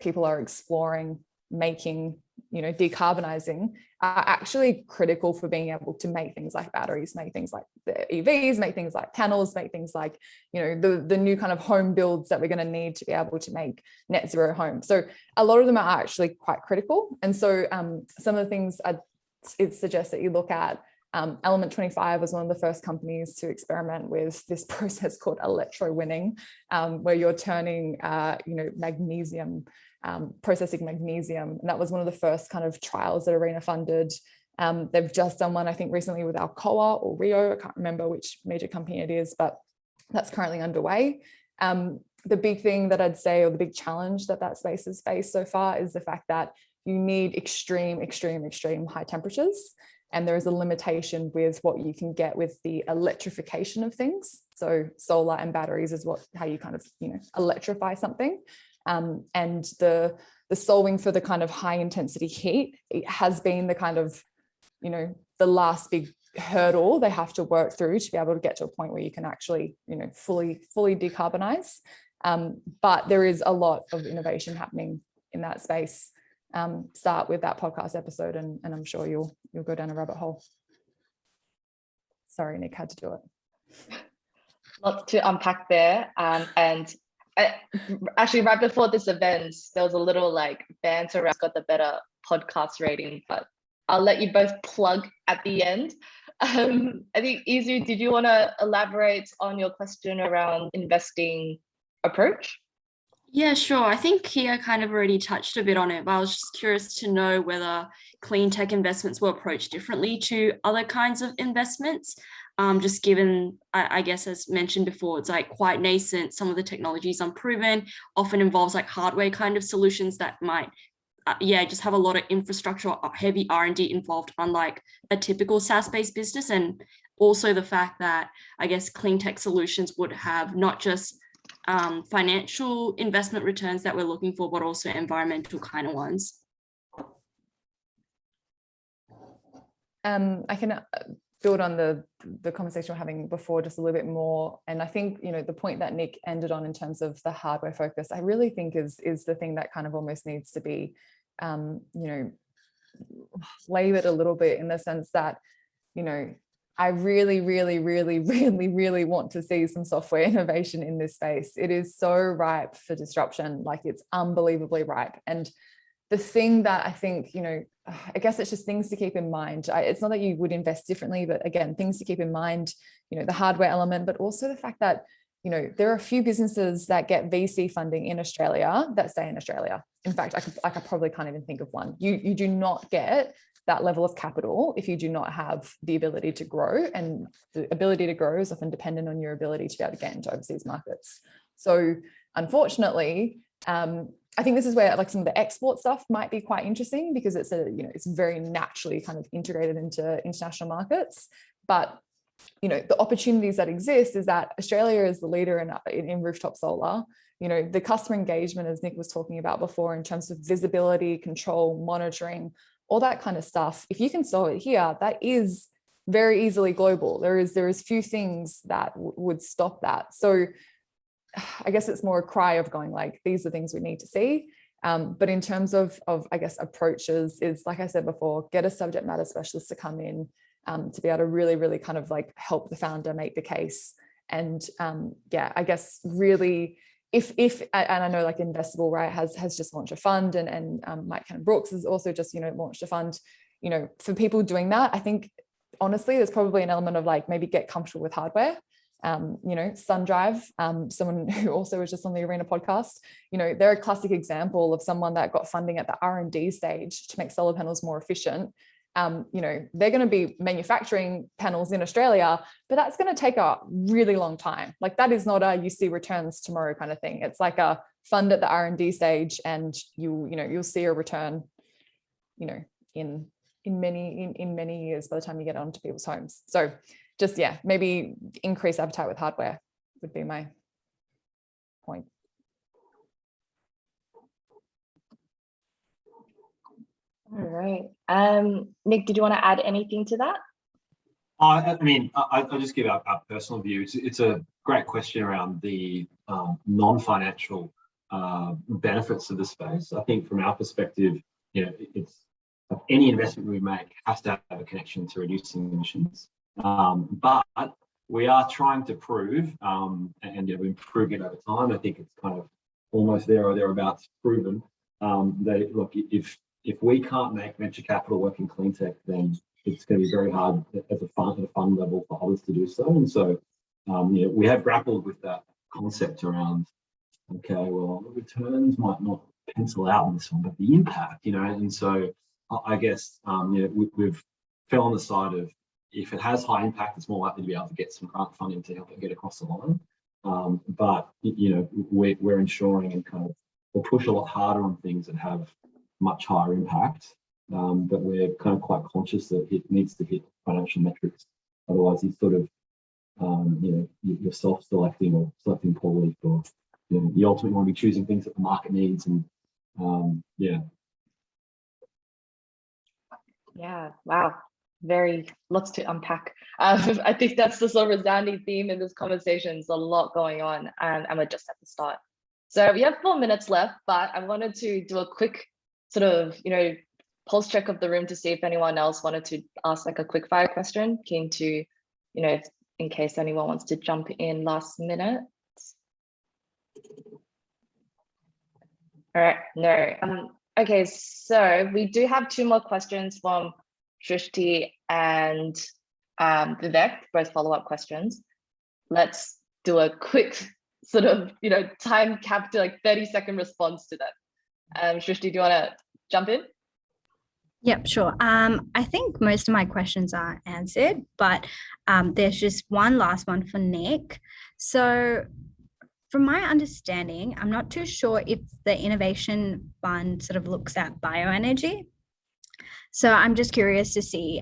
people are exploring, making, decarbonizing, are actually critical for being able to make things like batteries, make things like the EVs, make things like panels, make things like, the new kind of home builds that we're going to need to be able to make net zero homes. So a lot of them are actually quite critical. And so some of the things it suggests that you look at, Element 25 was one of the first companies to experiment with this process called electrowinning, where you're turning, magnesium, processing magnesium. And that was one of the first kind of trials that Arena funded. They've just done one, I think, recently with Alcoa or Rio. I can't remember which major company it is, but that's currently underway. The big thing that I'd say, or the big challenge that space has faced so far, is the fact that you need extreme high temperatures. And there is a limitation with what you can get with the electrification of things. So solar and batteries is how you kind of, electrify something. And the solving for the kind of high intensity heat, it has been the kind of, the last big hurdle they have to work through to be able to get to a point where you can actually, fully decarbonize. But there is a lot of innovation happening in that space. Start with that podcast episode, and I'm sure you'll go down a rabbit hole. Sorry, Nick, had to do it. Lots to unpack there. And actually, right before this event, there was a little banter around got the better podcast rating, but I'll let you both plug at the end. I think, Izu, did you want to elaborate on your question around investing approach? Yeah, sure. I think Kiya kind of already touched a bit on it, but I was just curious to know whether clean tech investments were approached differently to other kinds of investments. Just given, I guess, as mentioned before, it's quite nascent. Some of the technology is unproven, often involves hardware kind of solutions that might just have a lot of infrastructure, heavy R&D involved, unlike a typical SaaS-based business. And also the fact that I guess Cleantech solutions would have not just financial investment returns that we're looking for, but also environmental kind of ones. I can build on the conversation we're having before just a little bit more. And I think, the point that Nick ended on in terms of the hardware focus, I really think is the thing that kind of almost needs to be, laboured a little bit, in the sense that, I really, really, really, really, really want to see some software innovation in this space. It is so ripe for disruption, like it's unbelievably ripe. And the thing that I think, I guess it's just things to keep in mind. It's not that you would invest differently, but again, things to keep in mind, the hardware element, but also the fact that, there are a few businesses that get VC funding in Australia that stay in Australia. In fact, I probably can't even think of one. You do not get that level of capital if you do not have the ability to grow, and the ability to grow is often dependent on your ability to be able to get into overseas markets. So unfortunately, I think this is where like some of the export stuff might be quite interesting, because it's it's very naturally kind of integrated into international markets. But the opportunities that exist is that Australia is the leader in rooftop solar. The customer engagement, as Nick was talking about before, in terms of visibility, control, monitoring, all that kind of stuff. If you can solve it here, that is very easily global. There is few things that would stop that. So I guess it's more a cry of going like, these are things we need to see. But in terms of I guess approaches, is like I said before, get a subject matter specialist to come in to be able to really, really kind of like help the founder make the case. And I guess really, if and I know like Investable, right, has just launched a fund, and Mike Cannon-Brooks has also just launched a fund. For people doing that, I think honestly there's probably an element of like, maybe get comfortable with hardware. SunDrive, someone who also was just on the Arena podcast, they're a classic example of someone that got funding at the R&D stage to make solar panels more efficient. They're going to be manufacturing panels in Australia, but that's going to take a really long time. Like, that is not a you see returns tomorrow kind of thing. It's like a fund at the R&D stage, and you'll see a return, in many years by the time you get onto people's homes. So just, maybe increase appetite with hardware would be my point. All right. Nick, did you want to add anything to that? I mean, I'll just give our personal view. It's a great question around the non-financial benefits of the space. I think from our perspective, it's any investment we make has to have a connection to reducing emissions. But we are trying to prove, and improve it over time. I think it's kind of almost there or thereabouts proven that, look, if we can't make venture capital work in Cleantech, then it's going to be very hard at a fund level for others to do so. And so, we have grappled with that concept around, okay, well, the returns might not pencil out on this one, but the impact, and so I guess, we've fell on the side of, if it has high impact, it's more likely to be able to get some grant funding to help it get across the line. But we're ensuring and kind of we'll push a lot harder on things that have much higher impact. But we're kind of quite conscious that it needs to hit financial metrics. Otherwise, it's sort of you're self-selecting or selecting poorly for you ultimately want to be choosing things that the market needs. And Yeah. Wow. Lots to unpack. I think that's the sort of resounding theme in this conversation. There's a lot going on, and we're just at the start. So we have 4 minutes left, but I wanted to do a quick sort of, pulse check of the room to see if anyone else wanted to ask like a quick fire question. Keen to, in case anyone wants to jump in last minute. All right, no. Okay, so we do have 2 more questions from Shrishti and Vivek, both follow-up questions. Let's do a quick sort of, time cap to like 30-second response to them. Shrishti, do you want to jump in? Yep, sure. I think most of my questions are answered, but there's just one last one for Nick. So from my understanding, I'm not too sure if the Innovation Fund sort of looks at bioenergy. So I'm just curious to see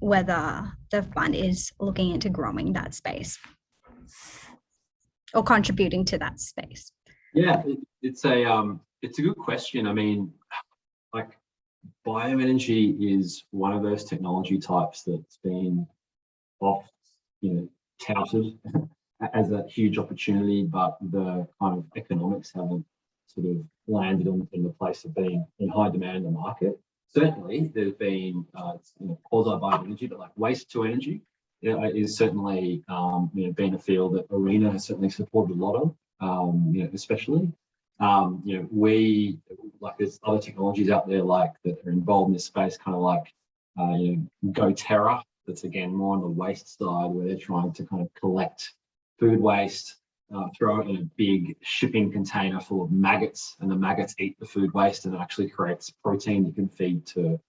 whether the fund is looking into growing that space or contributing to that space. Yeah, it's a good question. I mean, like, bioenergy is one of those technology types that's been oft, touted as a huge opportunity, but the kind of economics haven't sort of landed in the place of being in high demand in the market. Certainly, there's been quasi bioenergy, but like waste to energy, is certainly been a field that ARENA has certainly supported a lot of, especially. We, like, there's other technologies out there like that are involved in this space, kind of like GoTerra. That's again more on the waste side, where they're trying to kind of collect food waste, throw it in a big shipping container full of maggots, and the maggots eat the food waste, and it actually creates protein you can feed to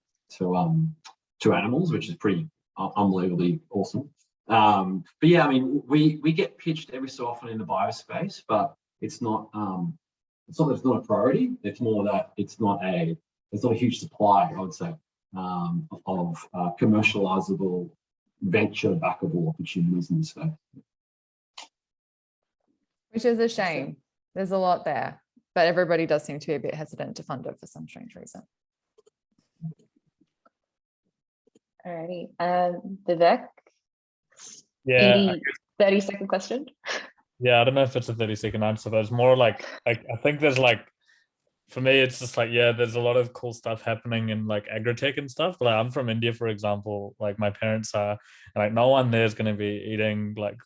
animals, which is pretty unbelievably awesome. But yeah, I mean, we get pitched every so often in the biospace, but it's not a priority. It's more that it's not a huge supply, I would say, of commercializable, venture backable opportunities in this space. Which is a shame. There's a lot there, but everybody does seem to be a bit hesitant to fund it for some strange reason. Alrighty, Vivek. Yeah. 30-second question. Yeah, I don't know if it's a 30-second answer, but it's more like, I think there's like, for me, it's just like, yeah, there's a lot of cool stuff happening in like agri-tech and stuff. Like, I'm from India, for example, like my parents are, and like no one there is going to be eating like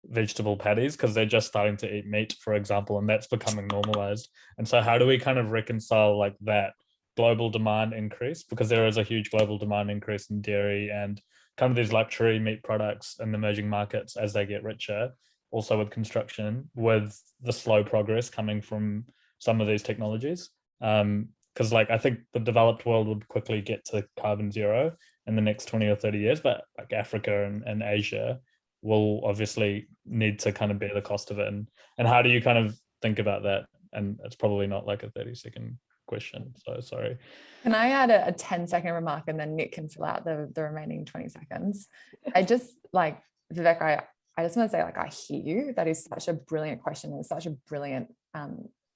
vegetable patties because they're just starting to eat meat, for example, and that's becoming normalized. And so how do we kind of reconcile like that global demand increase, because there is a huge global demand increase in dairy and kind of these luxury meat products in emerging markets as they get richer, also with construction, with the slow progress coming from some of these technologies. Because like I think the developed world would quickly get to carbon zero in the next 20 or 30 years, but like Africa and Asia will obviously need to kind of bear the cost of it. And how do you kind of think about that? And it's probably not like a 30-second question, so sorry. Can I add a 10-second remark, and then Nick can fill out the remaining 20 seconds? I just like, Vivek, I just want to say, like, I hear you. That is such a brilliant question and such a brilliant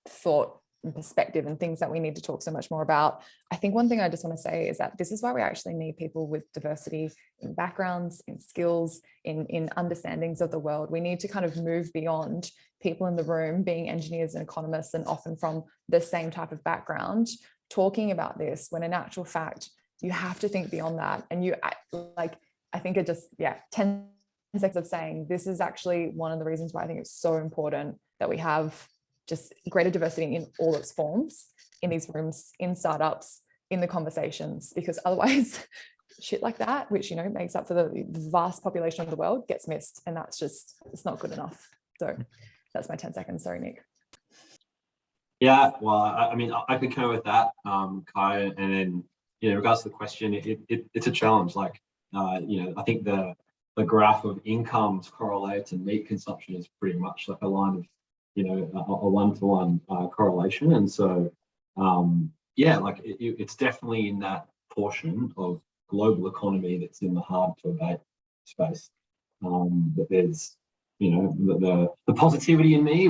thought and perspective, and things that we need to talk so much more about. I think one thing I just want to say is that this is why we actually need people with diversity in backgrounds, in skills, in understandings of the world. We need to kind of move beyond people in the room being engineers and economists and often from the same type of background talking about this, when in actual fact, you have to think beyond that. And you like, I think it just, 10 seconds of saying this is actually one of the reasons why I think it's so important that we have just greater diversity in all its forms, in these rooms, in startups, in the conversations, because otherwise shit like that, which, makes up for the vast population of the world, gets missed. And that's just, it's not good enough. So that's my 10 seconds. Sorry, Nick. Yeah, well, I mean, I concur with that, Kiya, and then, in regards to the question, it's a challenge. Like, I think the graph of incomes correlated to meat consumption is pretty much like a line of, a one-to-one correlation. And so, like it's definitely in that portion of global economy that's in the hard to abate space. That there's, the positivity in me,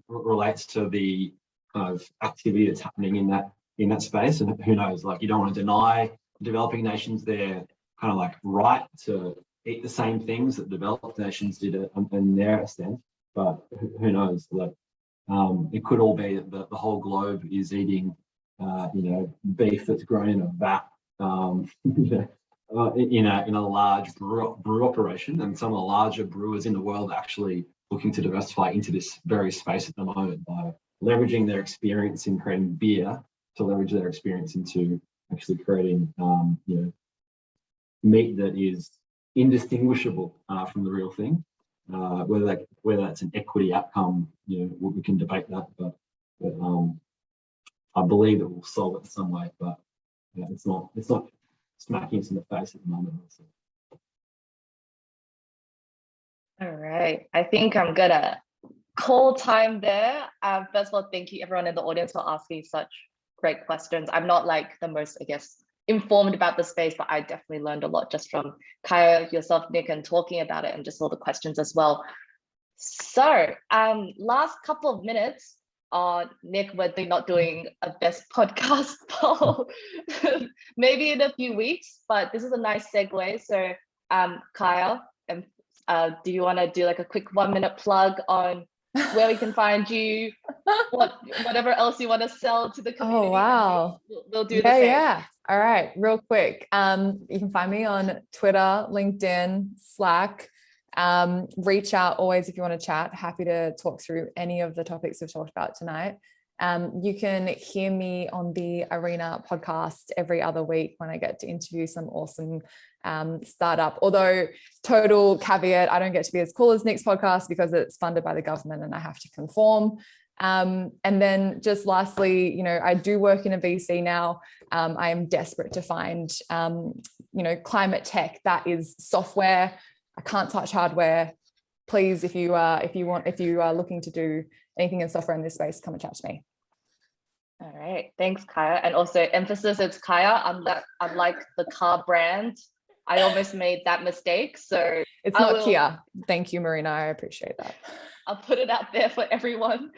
relates to the kind of activity that's happening in that space. And who knows, like, you don't want to deny developing nations their kind of like right to eat the same things that developed nations did in their extent. But who knows, like, it could all be that the whole globe is eating, beef that's grown in a vat, in a large brew operation, and some of the larger brewers in the world are actually looking to diversify into this very space at the moment by leveraging their experience in creating beer to leverage their experience into actually creating, meat that is indistinguishable from the real thing. Whether that's an equity outcome, we can debate that, but I believe that we'll solve it in some way. But it's not smacking us in the face at the moment. All right, I think I'm gonna call time there. First of all, thank you everyone in the audience for asking such great questions. I'm not like the most, I guess, informed about the space, but I definitely learned a lot just from Kiya, yourself, Nick, and talking about it and just all the questions as well. So last couple of minutes, Nick, we're not doing a best podcast poll, maybe in a few weeks, but this is a nice segue. So Kiya, do you want to do like a quick 1 minute plug on where we can find you, whatever else you want to sell to the community? Oh, wow. We'll do the same. Yeah. All right, real quick. You can find me on Twitter, LinkedIn, Slack. Reach out always if you want to chat. Happy to talk through any of the topics we've talked about tonight. You can hear me on the Arena podcast every other week when I get to interview some awesome startup. Although, total caveat, I don't get to be as cool as Nick's podcast because it's funded by the government and I have to conform. And then just lastly, you know, I do work in a VC now. I am desperate to find, you know, climate tech that is software. I can't touch hardware. Please, if you are looking to do anything in software in this space, come and chat to me. All right, thanks, Kiya. And also emphasis, it's Kiya. Unlike the car brand, I almost made that mistake. So it's not Kia. Thank you, Marina. I appreciate that. I'll put it out there for everyone.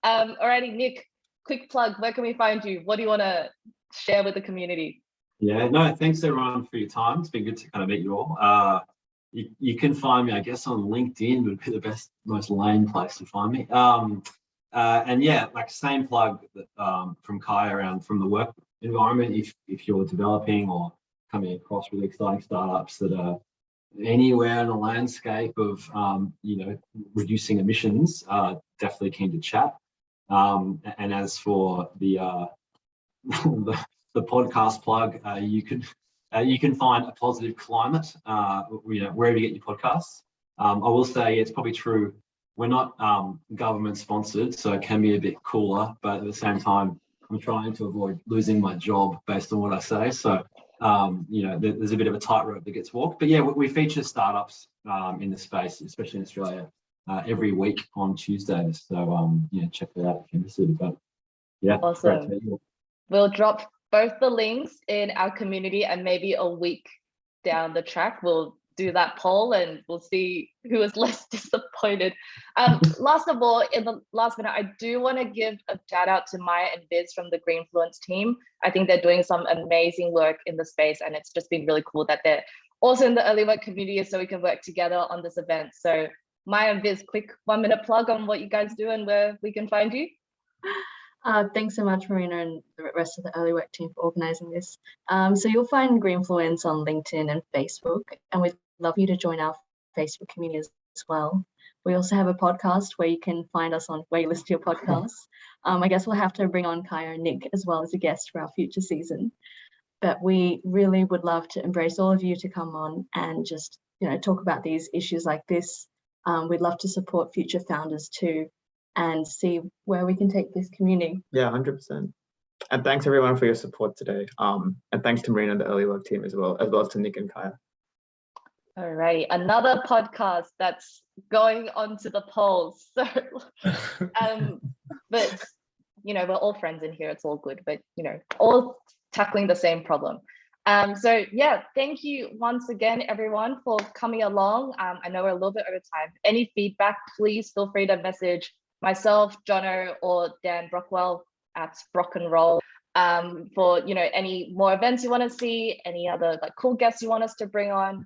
Alrighty, Nick, quick plug. Where can we find you? What do you want to share with the community? Yeah, no, thanks everyone for your time. It's been good to kind of meet you all. You can find me, I guess, on LinkedIn would be the best, most lame place to find me. And yeah, like same plug that, from Kiya around from the work environment. If you're developing or coming across really exciting startups that are anywhere in the landscape of you know, reducing emissions, definitely keen to chat. And as for the the podcast plug, you can find A Positive Climate, you know, wherever you get your podcasts. I will say it's probably true. We're not government sponsored, so it can be a bit cooler, but at the same time, I'm trying to avoid losing my job based on what I say. So, you know, there's a bit of a tightrope that gets walked. But yeah, we feature startups in the space, especially in Australia, every week on Tuesdays. So, yeah, check that out if you're interested. But yeah, awesome. We'll drop both the links in our community, and maybe a week down the track, we'll do that poll and we'll see who is less disappointed. Last of all, in the last minute, I do want to give a shout out to Maya and Biz from the Greenfluence team. I think they're doing some amazing work in the space, and it's just been really cool that they're also in the Earlywork community so we can work together on this event. So Maya and Biz, quick 1 minute plug on what you guys do and where we can find you. Thanks so much, Marina, and the rest of the Earlywork team for organising this. So you'll find Greenfluence on LinkedIn and Facebook, and we'd love you to join our Facebook community as well. We also have a podcast where you can find us on where you listen to your podcasts. I guess we'll have to bring on Kiya and Nick as well as a guest for our future season. But we really would love to embrace all of you to come on and just, you know, talk about these issues like this. We'd love to support future founders too, and see where we can take this community. Yeah, 100%. And thanks everyone for your support today. And thanks to Marina and the Earlywork team as well as to Nick and Kiya. All right, another podcast that's going onto the polls. So, but you know, we're all friends in here. It's all good, but you know, all tackling the same problem. So yeah, thank you once again, everyone, for coming along. I know we're a little bit over time. Any feedback, please feel free to message myself, Jono, or Dan Brockwell at Brock and Roll for, you know, any more events you want to see, any other like cool guests you want us to bring on.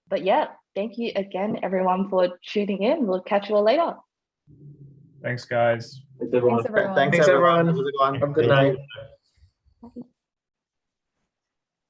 But yeah, thank you again, everyone, for tuning in. We'll catch you all later. Thanks, guys. Thanks, everyone. Thanks, everyone. Thanks, everyone. Have a good night.